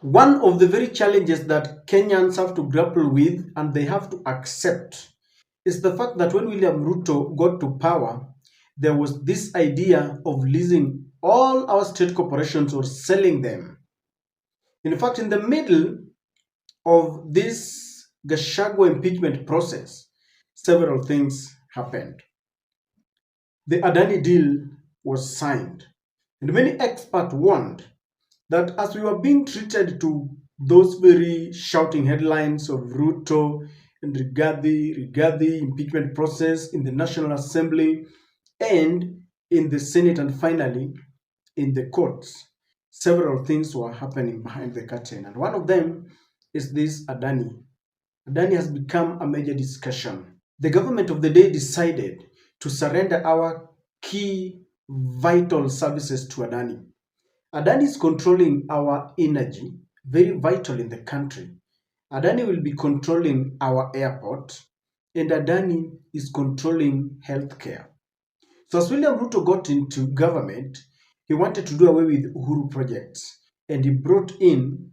One of the very challenges that Kenyans have to grapple with and they have to accept is the fact that when William Ruto got to power, there was this idea of leasing all our state corporations or selling them. In fact, in the middle of this Gachagua impeachment process, several things happened. The Adani deal was signed, and many experts warned that as we were being treated to those very shouting headlines of Ruto and Rigathi impeachment process in the National Assembly and in the Senate and finally in the courts, several things were happening behind the curtain. And one of them is this Adani. Adani has become a major discussion. The government of the day decided to surrender our key vital services to Adani. Adani is controlling our energy, very vital in the country. Adani will be controlling our airport, and Adani is controlling healthcare. So as William Ruto got into government, he wanted to do away with Uhuru projects, and he brought in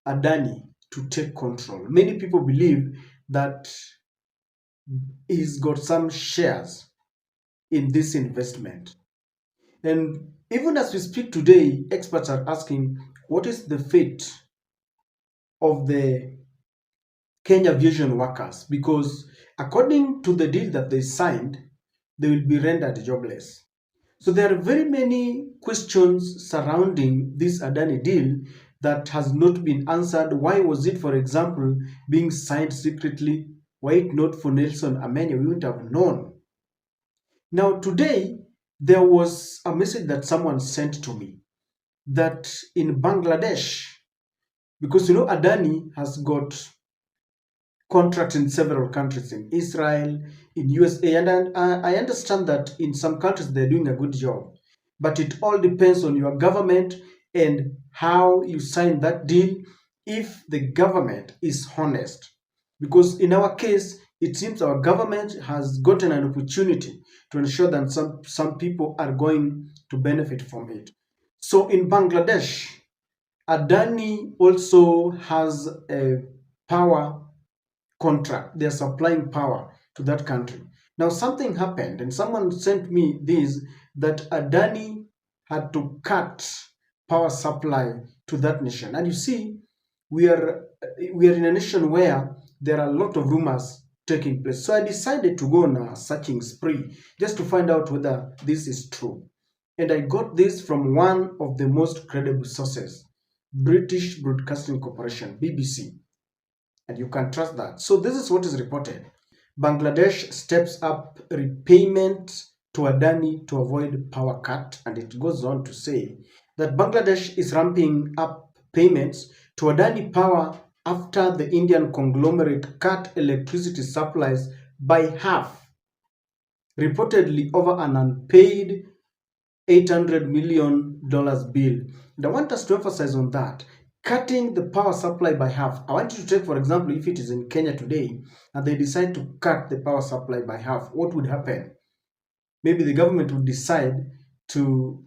Adani to take control. Many people believe that he's got some shares in this investment. And even as we speak today, experts are asking what is the fate of the Kenya Vision workers? Because according to the deal that they signed, they will be rendered jobless. So there are very many questions surrounding this Adani deal that has not been answered. Why was it, for example, being signed secretly? Why it not for Nelson Amenya? We wouldn't have known. Now, today, there was a message that someone sent to me that in Bangladesh, because Adani has got contracts in several countries, in Israel, in USA, and I understand that in some countries they're doing a good job. But it all depends on your government and how you sign that deal if the government is honest. Because in our case, it seems our government has gotten an opportunity to ensure that some people are going to benefit from it. So in Bangladesh, Adani also has a power contract. They're supplying power to that country. Now, something happened, and someone sent me this that Adani had to cut power supply to that nation. And you see, we are we are in a nation where there are a lot of rumors taking place. So I decided to go on a searching spree just to find out whether this is true. And I got this from one of the most credible sources, British Broadcasting Corporation, BBC, and you can trust that. So this is what is reported. Bangladesh steps up repayment to Adani to avoid power cut, and it goes on to say that Bangladesh is ramping up payments to Adani Power after the Indian conglomerate cut electricity supplies by half, reportedly over an unpaid $800 million bill. And I want us to emphasize on that. Cutting the power supply by half. I want you to take, for example, if it is in Kenya today and they decide to cut the power supply by half, what would happen? Maybe the government would decide to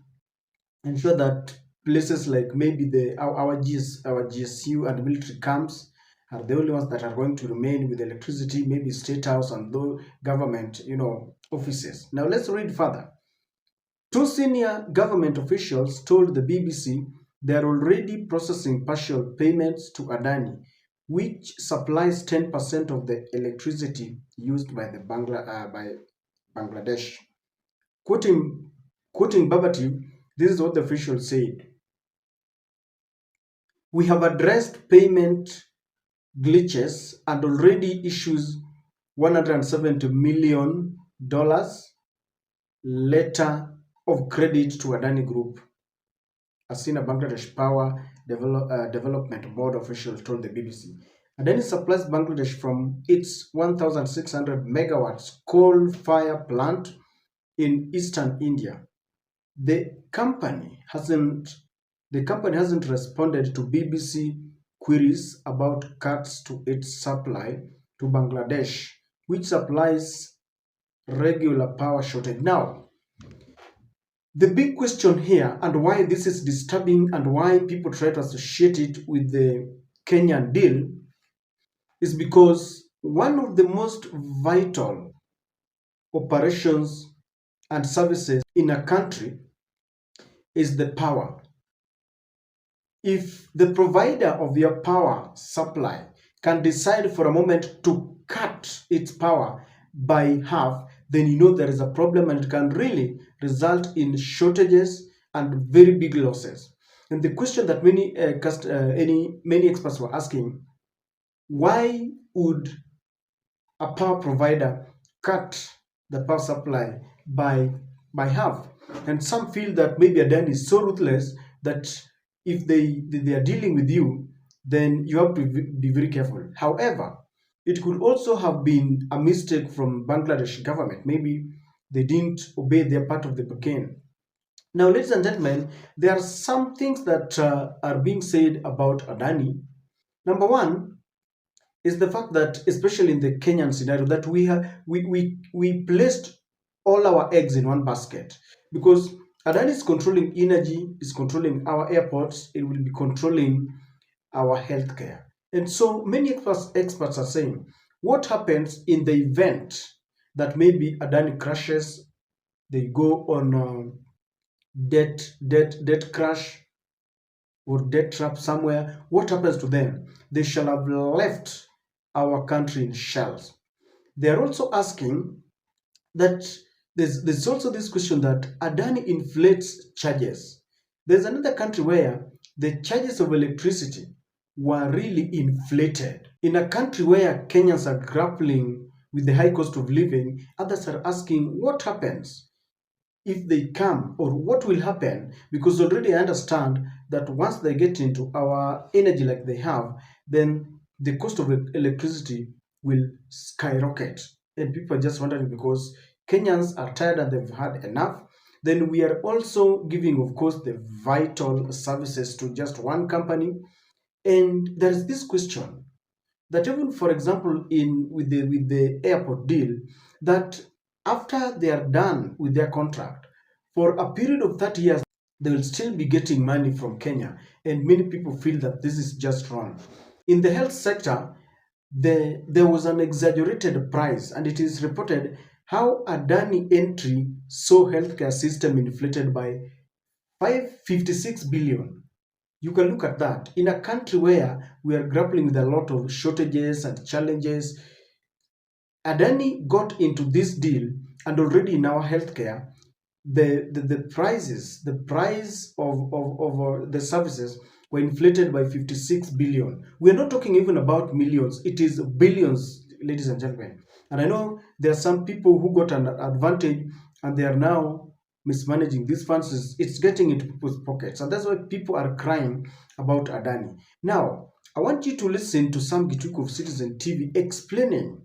ensure that places like maybe our GSU and military camps are the only ones that are going to remain with electricity, maybe state house and the government, offices. Now let's read further. Two senior government officials told the BBC they are already processing partial payments to Adani, which supplies 10% of the electricity used by by Bangladesh. Quoting, quoting Babati, this is what the official said. We have addressed payment glitches and already issues $170 million letter of credit to Adani Group, a senior Bangladesh Power Development Board official told the BBC. Adani supplies Bangladesh from its 1,600 megawatts coal fire plant in eastern India. The company hasn't the company hasn't responded to BBC queries about cuts to its supply to Bangladesh, which supplies regular power shortage. Now, The big question here, and why this is disturbing and why people try to associate it with the Kenyan deal, is because one of the most vital operations and services in a country is the power. If the provider of your power supply can decide for a moment to cut its power by half, then you know there is a problem and it can really result in shortages and very big losses. And the question that many experts were asking, why would a power provider cut the power supply by half? And some feel that maybe Adani is so ruthless that if they are dealing with you, then you have to be very careful. However, it could also have been a mistake from Bangladesh government. Maybe they didn't obey their part of the bargain. Now, ladies and gentlemen, there are some things that are being said about Adani. Number one is the fact that, especially in the Kenyan scenario, that we placed all our eggs in one basket, because Adani is controlling energy, is controlling our airports, it will be controlling our healthcare. And so many experts are saying, what happens in the event that maybe Adani crashes, they go on debt crash or debt trap somewhere? What happens to them? They shall have left our country in shells. They are also asking that there's also this question that Adani inflates charges. There's another country where the charges of electricity were really inflated. In a country where Kenyans are grappling with the high cost of living, others are asking what happens if they come, or what will happen, because already I understand that once they get into our energy like they have, then the cost of electricity will skyrocket. And people are just wondering, because Kenyans are tired and they've had enough. Then we are also giving, of course, the vital services to just one company. And there is this question that even, for example, in with the airport deal, that after they are done with their contract for a period of 30 years, they will still be getting money from Kenya. And many people feel that this is just wrong. In the health sector, there was an exaggerated price, and it is reported how Adani entry saw healthcare system inflated by 556 billion. You can look at that. In a country where we are grappling with a lot of shortages and challenges, Adani got into this deal, and already in our healthcare, the prices, the price of the services were inflated by 56 billion. We're not talking even about millions, it is billions, ladies and gentlemen. And I know there are some people who got an advantage and they are now mismanaging these funds. It's getting into people's pockets, and that's why people are crying about Adani. Now, I want you to listen to Sam Gituku of Citizen TV explaining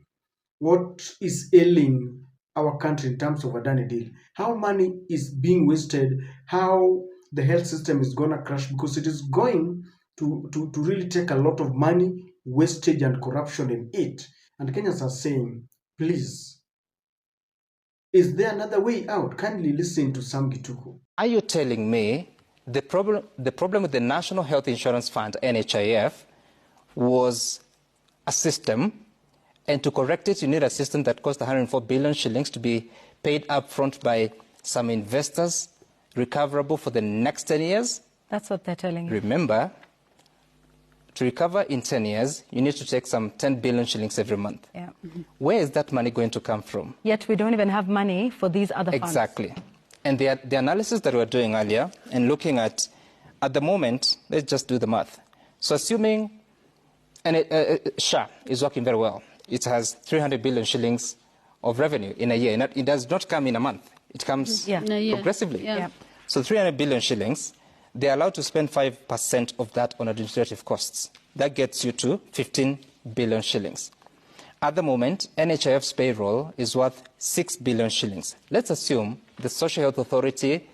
what is ailing our country in terms of Adani deal, how money is being wasted, how the health system is going to crash, because it is going to really take a lot of money, wastage, and corruption in it. And Kenyans are saying, please, is there another way out? Kindly listen to Sam Gituku. Are you telling me the problem with the National Health Insurance Fund, NHIF, was a system, and to correct it, you need a system that cost 104 billion shillings to be paid up front by some investors, recoverable for the next 10 years? That's what they're telling you. Remember, to recover in 10 years, you need to take some 10 billion shillings every month. Yeah. Where is that money going to come from? Yet we don't even have money for these other funds. Exactly. And the analysis that we were doing earlier, and looking at the moment, let's just do the math. So assuming SHA is working very well, it has 300 billion shillings of revenue in a year. And it does not come in a month. It comes progressively. Yeah. So 300 billion shillings, they're allowed to spend 5% of that on administrative costs. That gets you to 15 billion shillings. At the moment, NHIF's payroll is worth 6 billion shillings. Let's assume the Social Health Authority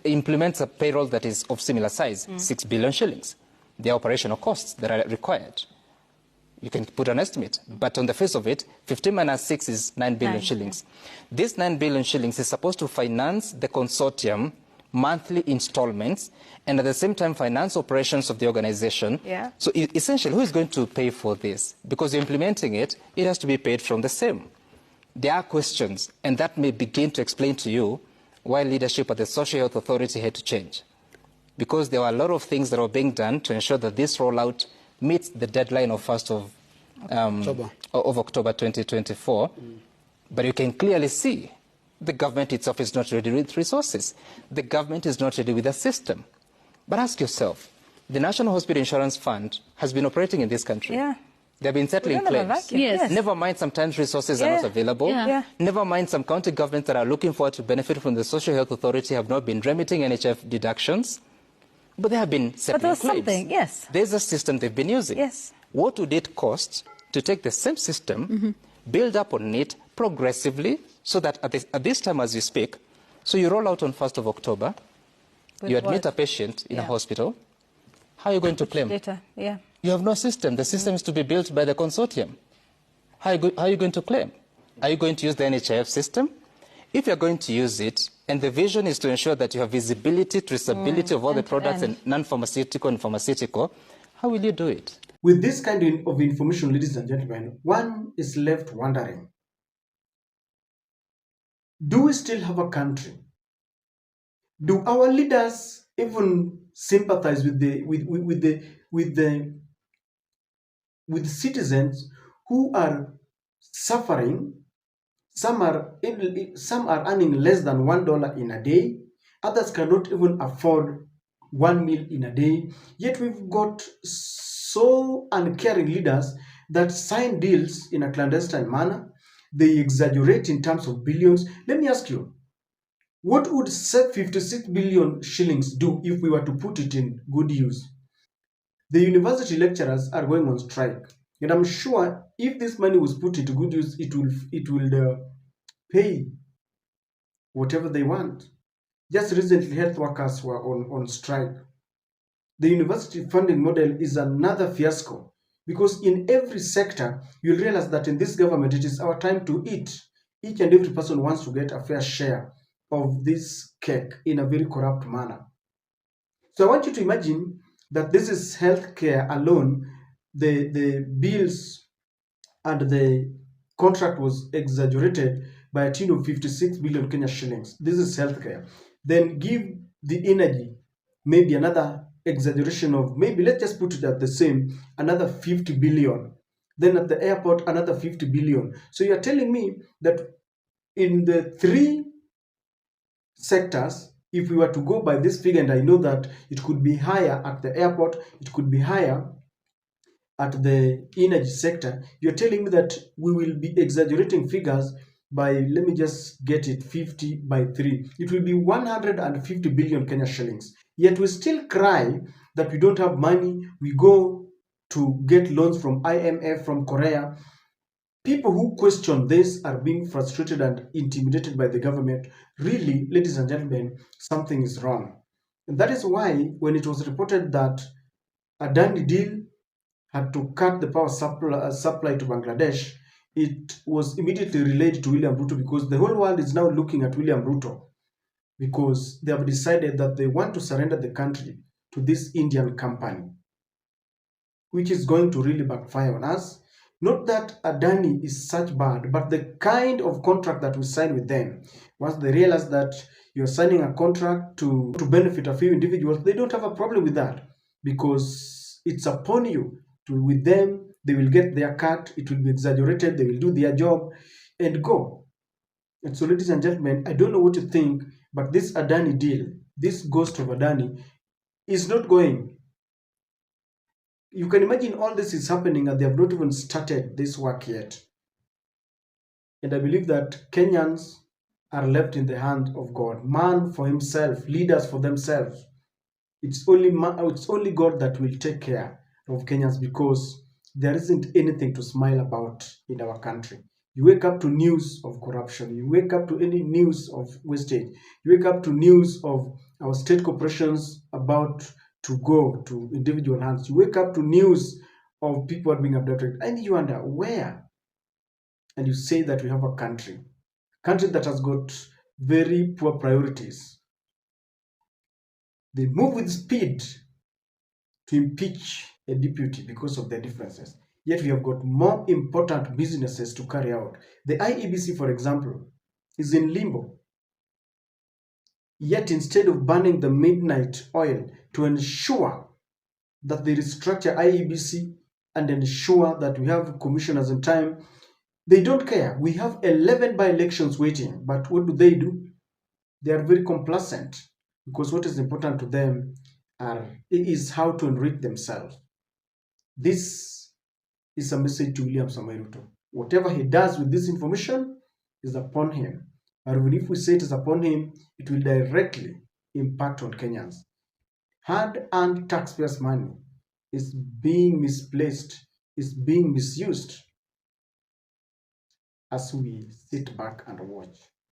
implements a payroll that is of similar size, 6 billion shillings. The operational costs that are required. You can put an estimate. But on the face of it, 15 minus 6 is 9 billion shillings. This 9 billion shillings is supposed to finance the consortium monthly installments and at the same time finance operations of the organization. Yeah. So essentially, who is going to pay for this? Because you're implementing it, it has to be paid from the same. There are questions, and that may begin to explain to you why leadership at the Social Health Authority had to change. Because there were a lot of things that were being done to ensure that this rollout meets the deadline of 1st of October 2024. But you can clearly see the government itself is not ready with resources. The government is not ready with a system. But ask yourself, the National Hospital Insurance Fund has been operating in this country. Yeah. They've been settling claims. Yes. Never mind, sometimes resources are not available. Yeah. Never mind, some county governments that are looking forward to benefit from the Social Health Authority have not been remitting NHF deductions. But they have been settling claims. Something, yes. There's a system they've been using. Yes. What would it cost to take the same system, build up on it progressively, so that at this time as you speak, so you roll out on 1st of October, you admit a patient in a hospital, how are you going to claim? Data, yeah. You have no system. The system is to be built by the consortium. How are you going to claim? Are you going to use the NHIF system? If you're going to use it, and the vision is to ensure that you have visibility, traceability of all the products and non-pharmaceutical and pharmaceutical, how will you do it? With this kind of information, ladies and gentlemen, one is left wondering, do we still have a country? Do our leaders even sympathize with citizens who are suffering? Some are earning less than $1 in a day. Others cannot even afford 1 meal in a day. Yet we've got so uncaring leaders that sign deals in a clandestine manner. They exaggerate in terms of billions. Let me ask you, what would 56 billion shillings do if we were to put it in good use? The university lecturers are going on strike. And I'm sure if this money was put into good use, it will pay whatever they want. Just recently, health workers were on strike. The university funding model is another fiasco, because in every sector, you'll realize that in this government, it is our time to eat. Each and every person wants to get a fair share of this cake in a very corrupt manner. So I want you to imagine that this is healthcare alone. The bills and the contract was exaggerated by a tune of 56 billion Kenya shillings. This is healthcare. Then give the energy maybe another exaggeration of, maybe let's just put it at the same, another 50 billion. Then at the airport, another 50 billion. So you're telling me that in the three sectors, if we were to go by this figure, and I know that it could be higher at the airport, it could be higher at the energy sector, you're telling me that we will be exaggerating figures by, let me just get it, 50 by 3. It will be 150 billion Kenya shillings. Yet we still cry that we don't have money. We go to get loans from IMF, from Korea. People who question this are being frustrated and intimidated by the government. Really, ladies and gentlemen, something is wrong. And that is why when it was reported that Adani deal had to cut the power supply to Bangladesh, it was immediately relayed to William Ruto, because the whole world is now looking at William Ruto, because they have decided that they want to surrender the country to this Indian company, which is going to really backfire on us. Not that Adani is such bad, but the kind of contract that we sign with them, once they realize that you're signing a contract to benefit a few individuals, they don't have a problem with that, because it's upon you. With them, they will get their cut, it will be exaggerated, they will do their job and go. And so, ladies and gentlemen, I don't know what you think, but this Adani deal, this ghost of Adani, is not going. You can imagine all this is happening and they have not even started this work yet. And I believe that Kenyans are left in the hand of God. Man for himself, leaders for themselves. It's only God that will take care of Kenyans, because there isn't anything to smile about in our country. You wake up to news of corruption. You wake up to any news of wastage. You wake up to news of our state corporations about to go to individual hands. You wake up to news of people are being abducted. And you wonder where? And you say that we have a country that has got very poor priorities. They move with speed to impeach a deputy because of their differences. Yet we have got more important businesses to carry out. The IEBC, for example, is in limbo. Yet instead of burning the midnight oil to ensure that they restructure IEBC and ensure that we have commissioners in time, they don't care. We have 11 by-elections waiting, but what do? They are very complacent because what is important to them is how to enrich themselves. This is a message to William Samoei Ruto. Whatever he does with this information is upon him. But even if we say it is upon him, it will directly impact on Kenyans. Hard-earned taxpayers' money is being misplaced, is being misused as we sit back and watch.